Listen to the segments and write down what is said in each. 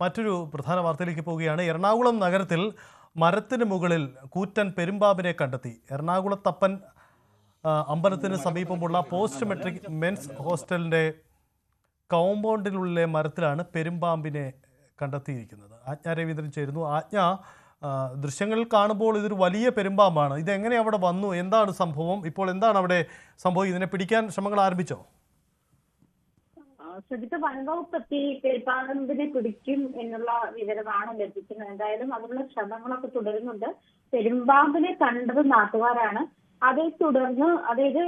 മറ്റൊരു പ്രധാന വാർത്തയിലേക്ക് പോവുകയാണ്. എറണാകുളം നഗരത്തിൽ മരത്തിന് മുകളിൽ കൂറ്റൻ പെരുമ്പാമ്പിനെ കണ്ടെത്തി. എറണാകുളത്തപ്പൻ അമ്പലത്തിന് സമീപമുള്ള പോസ്റ്റ് മെട്രിക് മെൻസ് ഹോസ്റ്റലിൻ്റെ കോമ്പൗണ്ടിനുള്ളിലെ മരത്തിലാണ് പെരുമ്പാമ്പിനെ കണ്ടെത്തിയിരിക്കുന്നത്. ആജ്ഞ രവീന്ദ്രൻ ചേരുന്നു. ആജ്ഞ, ദൃശ്യങ്ങളിൽ കാണുമ്പോൾ ഇതൊരു വലിയ പെരുമ്പാമ്പാണ്. ഇതെങ്ങനെ അവിടെ വന്നു? എന്താണ് സംഭവം? ഇപ്പോൾ എന്താണ് അവിടെ സംഭവം? ഇതിനെ പിടിക്കാൻ ശ്രമങ്ങൾ ആരംഭിച്ചോ? ശ്രദ്ധിച്ച വനവകുപ്പെത്തി പെരുമ്പാമ്പിനെ പിടിക്കും എന്നുള്ള വിവരമാണ് ലഭിക്കുന്നത്. എന്തായാലും അതിനുള്ള ശ്രമങ്ങളൊക്കെ തുടരുന്നുണ്ട്. പെരുമ്പാമ്പിനെ കണ്ടത് നാട്ടുകാരാണ്. അതേ തുടർന്ന് അതായത്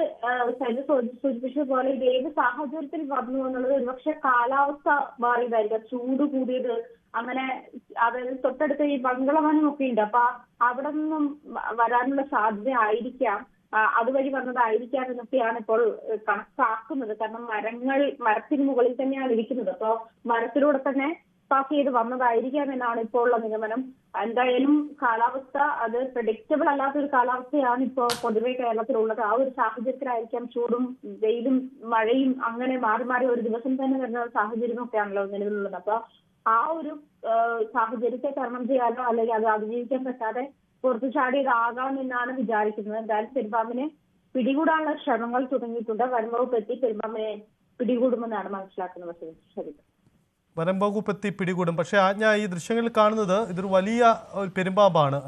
സൂചിപ്പിച്ച പോലെ ഇത് ഏത് സാഹചര്യത്തിൽ വന്നു എന്നുള്ളത് ഒരുപക്ഷെ കാലാവസ്ഥ മാറിയതായിരിക്കും. ചൂട് കൂടിയത്, അങ്ങനെ അതായത് തൊട്ടടുത്ത് ഈ ബംഗളവനമൊക്കെ ഉണ്ട്. അപ്പൊ അവിടെ നിന്നും വരാനുള്ള സാധ്യത ആയിരിക്കാം, അതുവഴി വന്നതായിരിക്കാം എന്നൊക്കെയാണ് ഇപ്പോൾ കണക്കാക്കുന്നത്. കാരണം മരത്തിന് മുകളിൽ തന്നെയാണ് ഇരിക്കുന്നത്. അപ്പോ മരത്തിലൂടെ തന്നെ പാസ് ചെയ്ത് വന്നതായിരിക്കാം എന്നാണ് ഇപ്പോൾ ഉള്ള നിഗമനം. എന്തായാലും കാലാവസ്ഥ അത് പ്രഡിക്റ്റബിൾ അല്ലാത്തൊരു കാലാവസ്ഥയാണ് ഇപ്പോൾ പൊതുവെ കേരളത്തിലുള്ളത്. ആ ഒരു സാഹചര്യത്തിലായിരിക്കാം ചൂടും വെയിലും മഴയും അങ്ങനെ മാറി മാറി ഒരു ദിവസം തന്നെ വരുന്ന സാഹചര്യമൊക്കെയാണല്ലോ നിലവിലുള്ളത്. അപ്പൊ ആ ഒരു സാഹചര്യത്തെ തരണം ചെയ്യാനോ അല്ലെങ്കിൽ അത് അതിജീവിക്കാൻ പറ്റാതെ പുറത്തു ചാടിയതാകാം എന്നാണ് വിചാരിക്കുന്നത്. എന്തായാലും പെരുമ്പാമ്പിനെ പിടികൂടാനുള്ള ശ്രമങ്ങൾ തുടങ്ങിയിട്ടുണ്ട്. വനംവകുപ്പ് എത്തി പെരുമ്പാമ്പിനെ പിടികൂടുമെന്നാണ് മനസ്സിലാക്കുന്നത്. ശരി, വനംവകുപ്പ് എത്തി പിടികൂടും. പക്ഷേ ആജ്ഞ, ഈ ദൃശ്യങ്ങളിൽ കാണുന്നത് ഇതൊരു വലിയ ഒരു പെരുമ്പാമ്പാണ്.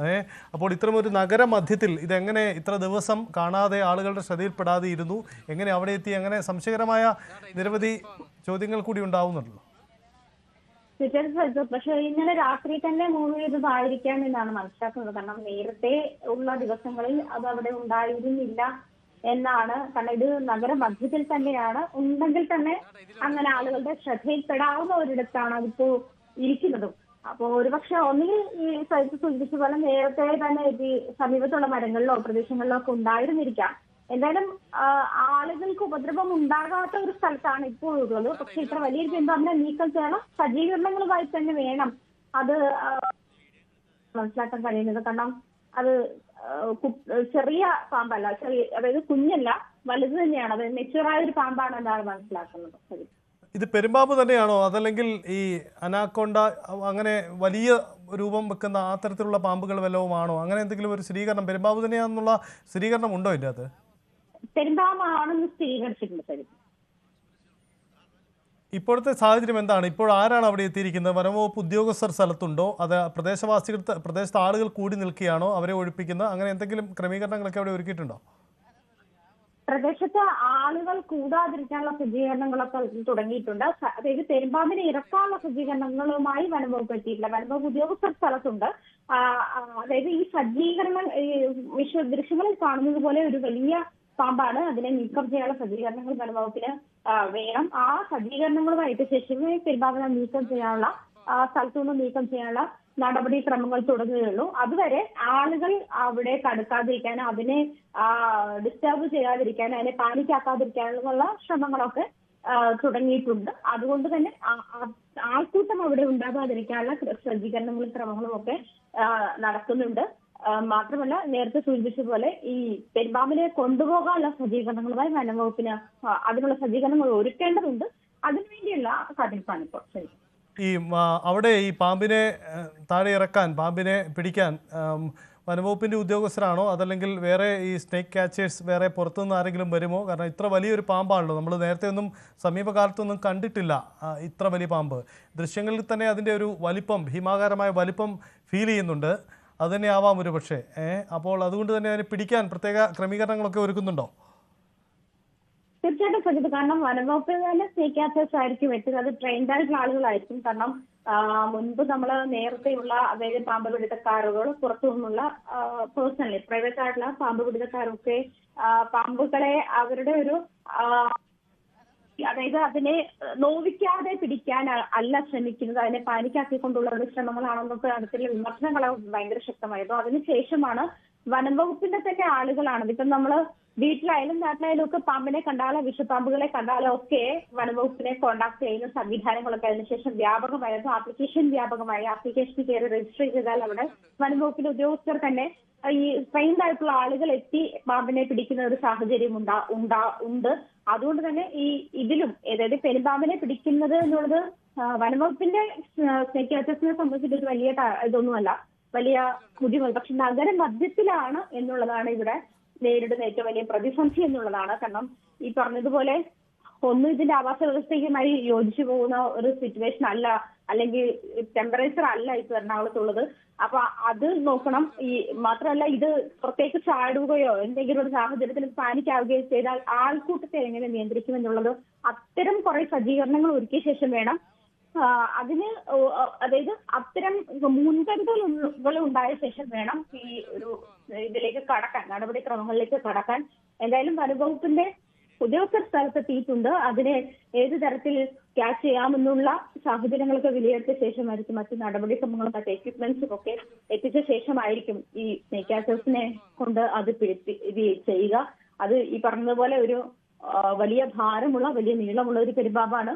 അപ്പോൾ ഇത്തരമൊരു നഗരമധ്യത്തിൽ ഇതെങ്ങനെ ഇത്ര ദിവസം കാണാതെ ആളുകളുടെ ശ്രദ്ധയിൽപ്പെടാതെ ഇരുന്നു? എങ്ങനെ അവിടെ എത്തി? അങ്ങനെ സംശയകരമായ നിരവധി ചോദ്യങ്ങൾ കൂടി ഉണ്ടാവുന്നുണ്ടല്ലോ. പക്ഷെ ഇന്നലെ രാത്രി തന്നെ മൂവ് ചെയ്തതായിരിക്കാം എന്നാണ് മനസ്സിലാക്കുന്നത്. കാരണം നേരത്തെ ഉള്ള ദിവസങ്ങളിൽ അത് അവിടെ ഉണ്ടായിരുന്നില്ല എന്നാണ്. കാരണം ഇത് നഗരമധ്യത്തിൽ തന്നെയാണ്. ഉണ്ടെങ്കിൽ തന്നെ അങ്ങനെ ആളുകളുടെ ശ്രദ്ധയിൽപ്പെടാവുന്ന ഒരിടത്താണ് അതിപ്പോ ഇരിക്കുന്നതും. അപ്പോ ഒരുപക്ഷെ ഒന്നുകിൽ ഈ സ്ഥലത്ത് സൂചിപ്പിച്ച പോലെ നേരത്തെ തന്നെ ഈ സമീപത്തുള്ള മരങ്ങളിലോ പ്രദേശങ്ങളിലോ ഒക്കെ ഉണ്ടായിരുന്നിരിക്കാം. എന്തായാലും ആളുകൾക്ക് ഉപദ്രവം ഉണ്ടാകാത്ത ഒരു സ്ഥലത്താണ് ഇപ്പോൾ ഉള്ളത്. പക്ഷെ ഇത്ര വലിയൊരു പെരുമ്പാമ്പിനെ നീക്കം ചെയ്യണം, സജ്ജീകരണങ്ങളുമായി തന്നെ വേണം അത് മനസ്സിലാക്കാൻ കഴിയുന്നത്. കാരണം അത് ചെറിയ പാമ്പല്ല, അതായത് കുഞ്ഞല്ല, വലുത് തന്നെയാണ്. അത് മെച്യൂറായ ഒരു പാമ്പാണ് എന്നാണ് മനസ്സിലാക്കുന്നത്. ഇത് പെരുമ്പാമ്പ് തന്നെയാണോ, അതല്ലെങ്കിൽ ഈ അനാക്കോണ്ട അങ്ങനെ വലിയ രൂപം വെക്കുന്ന ആ തരത്തിലുള്ള പാമ്പുകൾ വല്ലതും ആണോ? അങ്ങനെ എന്തെങ്കിലും ഒരു സ്ഥിരീകരണം, പെരുമ്പാമ്പ് തന്നെയാണെന്നുള്ള സ്ഥിരീകരണം ഉണ്ടോ ഇതിൻ്റെ അത്? പെരുമ്പാമ്പാണെന്ന് സ്ഥിരീകരിച്ചിട്ടുണ്ട്. ഇപ്പോഴത്തെ സാഹചര്യം എന്താണ്? ഇപ്പോൾ ആരാണ് അവിടെ എത്തിയിരിക്കുന്നത്? വനംവകുപ്പ് ഉദ്യോഗസ്ഥർ സ്ഥലത്തുണ്ടോ? അത് പ്രദേശത്തെ ആളുകൾ കൂടി നിൽക്കുകയാണോ അവരെ ഒഴിപ്പിക്കുന്നത്? അങ്ങനെ എന്തെങ്കിലും ക്രമീകരണങ്ങളൊക്കെ അവിടെ ഒരുക്കിയിട്ടുണ്ടോ? പ്രദേശത്ത് ആളുകൾ കൂടാതിരിക്കാനുള്ള സജ്ജീകരണങ്ങളൊക്കെ തുടങ്ങിയിട്ടുണ്ട്. അതായത് പെരുമ്പാമ്പിനെ ഇറക്കാനുള്ള സജ്ജീകരണങ്ങളുമായി വനംവകുപ്പ് എത്തിയിട്ടില്ല. വനംവകുപ്പ് ഉദ്യോഗസ്ഥർ സ്ഥലത്തുണ്ട്. അതായത് ഈ സജ്ജീകരണം ദൃശ്യങ്ങളിൽ കാണുന്നത് പോലെ ഒരു വലിയ പാമ്പാണ്. അതിനെ നീക്കം ചെയ്യാനുള്ള സജ്ജീകരണങ്ങൾ വനംവകുപ്പിന് വേണം. ആ സജ്ജീകരണങ്ങളുമായിട്ട് ശേഷമേ പെരുമ്പാമ്പിനെ നീക്കം ചെയ്യാനുള്ള സ്ഥലത്തുനിന്ന് നീക്കം ചെയ്യാനുള്ള നടപടിക്രമങ്ങൾ തുടങ്ങുകയുള്ളൂ. അതുവരെ ആളുകൾ അവിടെ കടക്കാതിരിക്കാനും അതിനെ ഡിസ്റ്റർബ് ചെയ്യാതിരിക്കാനും അതിനെ പാനിക്കാക്കാതിരിക്കാനുള്ള ശ്രമങ്ങളൊക്കെ തുടങ്ങിയിട്ടുണ്ട്. അതുകൊണ്ട് തന്നെ ആൾക്കൂട്ടം അവിടെ ഉണ്ടാകാതിരിക്കാനുള്ള സജ്ജീകരണങ്ങളും ക്രമങ്ങളും ഒക്കെ നടക്കുന്നുണ്ട്. മാത്രമല്ല, നേരത്തെ സൂചിപ്പിച്ച പോലെ ഈ പെരുമ്പാമ്പിനെ കൊണ്ടുപോകാനുള്ള സജ്ജീകരണങ്ങളുമായി വനംവകുപ്പിന് അതിനുള്ള സജ്ജീകരണങ്ങൾ ഒരുക്കേണ്ടതുണ്ട്. അതിനുവേണ്ടിയുള്ള കാത്തിരിപ്പാണ് ഇപ്പോൾ. ശരി, ഈ അവിടെ ഈ പാമ്പിനെ താഴെ ഇറക്കാൻ, പാമ്പിനെ പിടിക്കാൻ വനംവകുപ്പിൻ്റെ ഉദ്യോഗസ്ഥരാണോ, അതല്ലെങ്കിൽ വേറെ ഈ സ്നേക്ക് ക്യാച്ചേഴ്സ് വേറെ പുറത്തുനിന്ന് ആരെങ്കിലും വരുമോ? കാരണം ഇത്ര വലിയൊരു പാമ്പാണല്ലോ, നമ്മൾ നേരത്തെ ഒന്നും സമീപകാലത്തൊന്നും കണ്ടിട്ടില്ല ഇത്ര വലിയ പാമ്പ്. ദൃശ്യങ്ങളിൽ തന്നെ അതിൻ്റെ ഒരു വലിപ്പം, ഭീമാകാരമായ വലിപ്പം ഫീൽ ചെയ്യുന്നുണ്ട്. അതുതന്നെ ആവാം ഒരു പക്ഷേ. അപ്പോൾ അതുകൊണ്ട് തന്നെ അതിനെ പിടിക്കാൻ പ്രത്യേക ക്രമീകരണങ്ങളൊക്കെ ഒരുക്കുന്നുണ്ടോ? തീർച്ചയായിട്ടും ശ്രദ്ധിച്ചു. കാരണം വനംവകുപ്പിൽ തന്നെ സ്നേക്ക് ക്യാച്ചേഴ്സ് ആയിരിക്കും എത്തുന്നത്. അത് ട്രെയിൻഡ് ആയിട്ടുള്ള ആളുകളായിരിക്കും. കാരണം മുൻപ് നമ്മൾ നേരത്തെയുള്ള അതായത് പാമ്പ് പിടുത്തക്കാരുകൾ പുറത്തു നിന്നുള്ള പേഴ്സണലി പ്രൈവറ്റ് ആയിട്ടുള്ള പാമ്പ് പിടുത്തക്കാരൊക്കെ പാമ്പുകളെ അവരുടെ ഒരു അതായത് അതിനെ നോവിക്കാതെ പിടിക്കാൻ അല്ല ശ്രമിക്കുന്നത്, അതിനെ പാനിക്കാക്കിക്കൊണ്ടുള്ള ഒരു ശ്രമങ്ങളാണെന്നൊക്കെ അടുത്തുള്ള വിമർശനങ്ങൾ ഭയങ്കര ശക്തമായിരുന്നു. അതിനുശേഷമാണ് വനംവകുപ്പിന്റെ തന്നെ ആളുകളാണ് ഇപ്പം നമ്മൾ വീട്ടിലായാലും നാട്ടിലായാലും ഒക്കെ പാമ്പിനെ കണ്ടാലോ വിഷപ്പാമ്പുകളെ കണ്ടാലോ ഒക്കെ വനംവകുപ്പിനെ കോൺടാക്ട് ചെയ്യുന്ന സംവിധാനങ്ങളൊക്കെ അതിനുശേഷം വ്യാപകമായിരുന്നു. ആപ്ലിക്കേഷൻ കയറി രജിസ്റ്റർ ചെയ്താൽ അവിടെ വനംവകുപ്പിന്റെ ഉദ്യോഗസ്ഥർ തന്നെ ഈ ട്രെയിൻഡ് ആയിട്ടുള്ള ആളുകൾ എത്തി പാമ്പിനെ പിടിക്കുന്ന ഒരു സാഹചര്യം ഉണ്ട്. അതുകൊണ്ട് തന്നെ ഇതിലും അതായത് പെരുമ്പാമ്പിനെ പിടിക്കുന്നത് എന്നുള്ളത് വനംവകുപ്പിന്റെ സ്നേക്ക് ക്യാച്ചേഴ്സിനെ സംബന്ധിച്ചിട്ട് ഒരു വലിയ ഇതൊന്നുമല്ല, വലിയ ബുദ്ധിമുട്ട്. പക്ഷെ നഗര മധ്യത്തിലാണ് എന്നുള്ളതാണ് ഇവിടെ നേരിടുന്ന ഏറ്റവും വലിയ പ്രതിസന്ധി എന്നുള്ളതാണ്. കാരണം ഈ പറഞ്ഞതുപോലെ ഒന്നും ഇതിന്റെ ആവാസ വ്യവസ്ഥയുമായി യോജിച്ചു പോകുന്ന ഒരു സിറ്റുവേഷൻ അല്ല, അല്ലെങ്കിൽ ടെമ്പറേച്ചർ അല്ല ഇപ്പൊ എറണാകുളത്തുള്ളത്. അപ്പൊ അത് നോക്കണം. ഈ മാത്രമല്ല, ഇത് പുറത്തേക്ക് ചാടുകയോ എന്തെങ്കിലും ഒരു സാഹചര്യത്തിൽ പാനിക് ആവുകയോ ചെയ്താൽ ആൾക്കൂട്ടത്തെ എങ്ങനെ നിയന്ത്രിക്കുമെന്നുള്ളത് അത്തരം കുറെ സജ്ജീകരണങ്ങൾ ഒരുക്കിയ ശേഷം വേണം അതിന്, അതായത് അത്തരം മുൻകരുതലുകൾ ഉണ്ടായ ശേഷം വേണം ഈ ഒരു ഇതിലേക്ക് കടക്കാൻ, നടപടിക്രമങ്ങളിലേക്ക് കടക്കാൻ. എന്തായാലും വനംവകുപ്പിന്റെ ഉദ്യോഗസ്ഥർ സ്ഥലത്തെത്തിയിട്ടുണ്ട്. അതിനെ ഏത് തരത്തിൽ ക്യാച്ച് ചെയ്യാമെന്നുള്ള സാഹചര്യങ്ങളൊക്കെ വിലയിരുത്തിയ ശേഷമായിരിക്കും മറ്റു നടപടിക്രമങ്ങളും മറ്റ് എക്യുപ്മെന്റ്സും ഒക്കെ എത്തിച്ച ശേഷമായിരിക്കും ഈ സ്നേക്ക് ക്യാച്ചേഴ്സിനെ കൊണ്ട് അത് ഇത് ചെയ്യുക. അത് ഈ പറഞ്ഞതുപോലെ ഒരു വലിയ ഭാരമുള്ള, വലിയ നീളമുള്ള ഒരു പെരുമ്പാമ്പാണ്.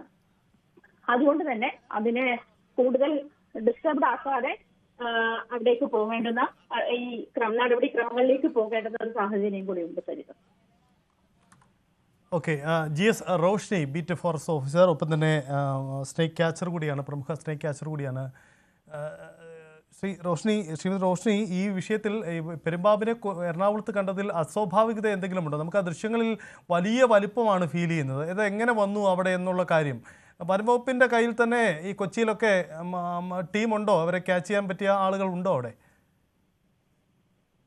അതുകൊണ്ട് തന്നെ അതിനെ കൂടുതൽ ഡിസ്റ്റർബ്ഡ് ആക്കാതെ അവിടേക്ക് പോകേണ്ടുന്ന, ഈ നടപടിക്രമങ്ങളിലേക്ക് പോകേണ്ടുന്ന ഒരു സാഹചര്യം കൂടി ഉണ്ട് Saritha. Okay, GS Roshni, beat forest officer, ഒപ്പം തന്നെ സ്നേക്ക് ക്യാച്ചർ കൂടിയാണ്, പ്രമുഖ സ്നേക്ക് ക്യാച്ചർ കൂടിയാണ്. ശ്രീമതി റോഷ്നി, ഈ വിഷയത്തിൽ പെരുമ്പാമ്പിനെ എറണാകുളത്ത് കണ്ടതിൽ അസ്വാഭാവികത എന്തെങ്കിലും ഉണ്ടോ? നമുക്ക് ആ ദൃശ്യങ്ങളിൽ വലിയ വലിപ്പമാണ് ഫീൽ ചെയ്യുന്നത്. ഇത് എങ്ങനെ വന്നു അവിടെ എന്നുള്ള കാര്യം വനംവകുപ്പിൻ്റെ കയ്യിൽ തന്നെ ഈ കൊച്ചിയിലൊക്കെ ടീമുണ്ടോ? അവരെ ക്യാച്ച് ചെയ്യാൻ പറ്റിയ ആളുകൾ ഉണ്ടോ അവിടെ?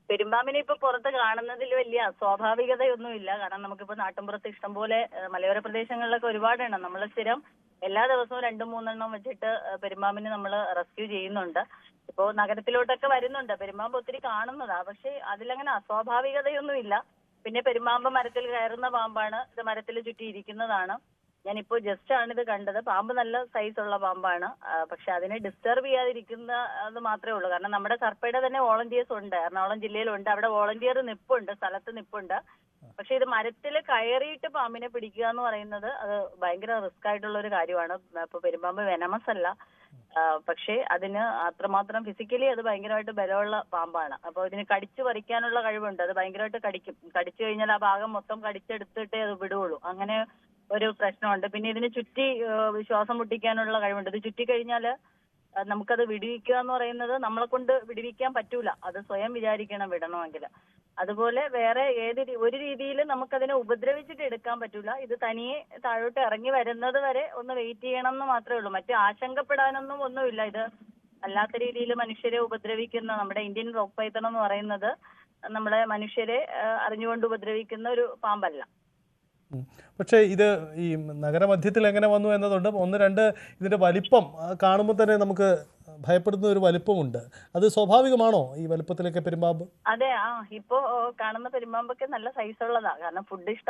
പെരുമ്പാമ്പിനെ ഇപ്പൊ പുറത്ത് കാണുന്നതിൽ വലിയ അസ്വാഭാവികതയൊന്നുമില്ല. കാരണം നമുക്കിപ്പോ നാട്ടിൻപുറത്ത് ഇഷ്ടംപോലെ മലയോര പ്രദേശങ്ങളിലൊക്കെ ഒരുപാടെണ്ണം നമ്മൾ സ്ഥിരം എല്ലാ ദിവസവും 2-3 വെച്ചിട്ട് പെരുമ്പാമ്പിനെ നമ്മൾ റെസ്ക്യൂ ചെയ്യുന്നുണ്ട്. ഇപ്പോ നഗരത്തിലോട്ടൊക്കെ വരുന്നുണ്ട്, പെരുമ്പാമ്പ് ഒത്തിരി കാണുന്നതാ. പക്ഷെ അതിലങ്ങനെ അസ്വാഭാവികതയൊന്നുമില്ല. പിന്നെ പെരുമ്പാമ്പ് മരത്തിൽ കയറുന്ന പാമ്പാണ്, ഇത് മരത്തിൽ ചുറ്റി ഇരിക്കുന്നതാണ്. ഞാനിപ്പോ ജസ്റ്റ് ആണ് ഇത് കണ്ടത്. പാമ്പ് നല്ല സൈസ് ഉള്ള പാമ്പാണ്. പക്ഷെ അതിനെ ഡിസ്റ്റർബ് ചെയ്യാതിരിക്കുന്ന അത് മാത്രമേ ഉള്ളൂ. കാരണം നമ്മുടെ സർപ്പയുടെ തന്നെ വോളണ്ടിയേഴ്സ് ഉണ്ട്, എറണാകുളം ജില്ലയിലുണ്ട്. അവിടെ വോളണ്ടിയർ നിപ്പുണ്ട്, സ്ഥലത്ത് നിപ്പുണ്ട്. പക്ഷെ ഇത് മരത്തിൽ കയറിയിട്ട് പാമ്പിനെ പിടിക്കുക എന്ന് പറയുന്നത് അത് ഭയങ്കര റിസ്ക് ആയിട്ടുള്ള ഒരു കാര്യമാണ്. ഇപ്പൊ പെരുമ്പാമ്പ് വെനമസ് അല്ല, പക്ഷേ അതിന് അത്രമാത്രം ഫിസിക്കലി അത് ഭയങ്കരമായിട്ട് ബലമുള്ള പാമ്പാണ്. അപ്പോൾ ഇതിന് കടിച്ചു പറിക്കാനുള്ള കഴിവുണ്ട്. അത് ഭയങ്കരമായിട്ട് കടിക്കും. കടിച്ചു കഴിഞ്ഞാൽ ആ ഭാഗം മൊത്തം കടിച്ചെടുത്തിട്ടേ അത് വിടുകയുള്ളൂ. അങ്ങനെ ഒരു പ്രശ്നമുണ്ട്. പിന്നെ ഇതിന് ചുറ്റി ശ്വാസം മുട്ടിക്കാനുള്ള കഴിവുണ്ട്. ഇത് ചുറ്റി കഴിഞ്ഞാൽ നമുക്കത് വിടുവിക്കുക എന്ന് പറയുന്നത് നമ്മളെ കൊണ്ട് വിടുവിക്കാൻ പറ്റൂല. അത് സ്വയം വിചാരിക്കണം വിടണമെങ്കിൽ. അതുപോലെ വേറെ ഒരു രീതിയിൽ നമുക്കതിനെ ഉപദ്രവിച്ചിട്ട് എടുക്കാൻ പറ്റൂല. ഇത് തനിയെ താഴോട്ട് ഇറങ്ങി വരുന്നത് വരെ ഒന്ന് വെയിറ്റ് ചെയ്യണം എന്ന് മാത്രമേ ഉള്ളൂ. മറ്റു ആശങ്കപ്പെടാനൊന്നും ഒന്നുമില്ല. ഇത് അല്ലാത്ത രീതിയിൽ മനുഷ്യരെ ഉപദ്രവിക്കുന്ന, നമ്മുടെ ഇന്ത്യൻ റോക്ക് പൈത്തൺ എന്ന് പറയുന്നത് നമ്മളെ മനുഷ്യരെ അറിഞ്ഞുകൊണ്ട് ഉപദ്രവിക്കുന്ന ഒരു പാമ്പല്ല. പക്ഷേ ഇത് ഈ നഗരമധ്യത്തിൽ എങ്ങനെ വന്നു എന്നതുണ്ട്. 1-2 ഇതിൻ്റെ വലിപ്പം കാണുമ്പോൾ തന്നെ നമുക്ക് ഭയപ്പെടുന്ന ഒരു വലിപ്പമുണ്ട്. അത് സ്വാഭാവികമാണോ ഈ വലിപ്പത്തിലൊക്കെ പെരുമ്പാമ്പ്? അതെ, ഇപ്പോ കാണുന്ന പെരുമ്പാമ്പൊക്കെ നല്ല സൈസ് ഉള്ളതാ. കാരണം ഫുഡ്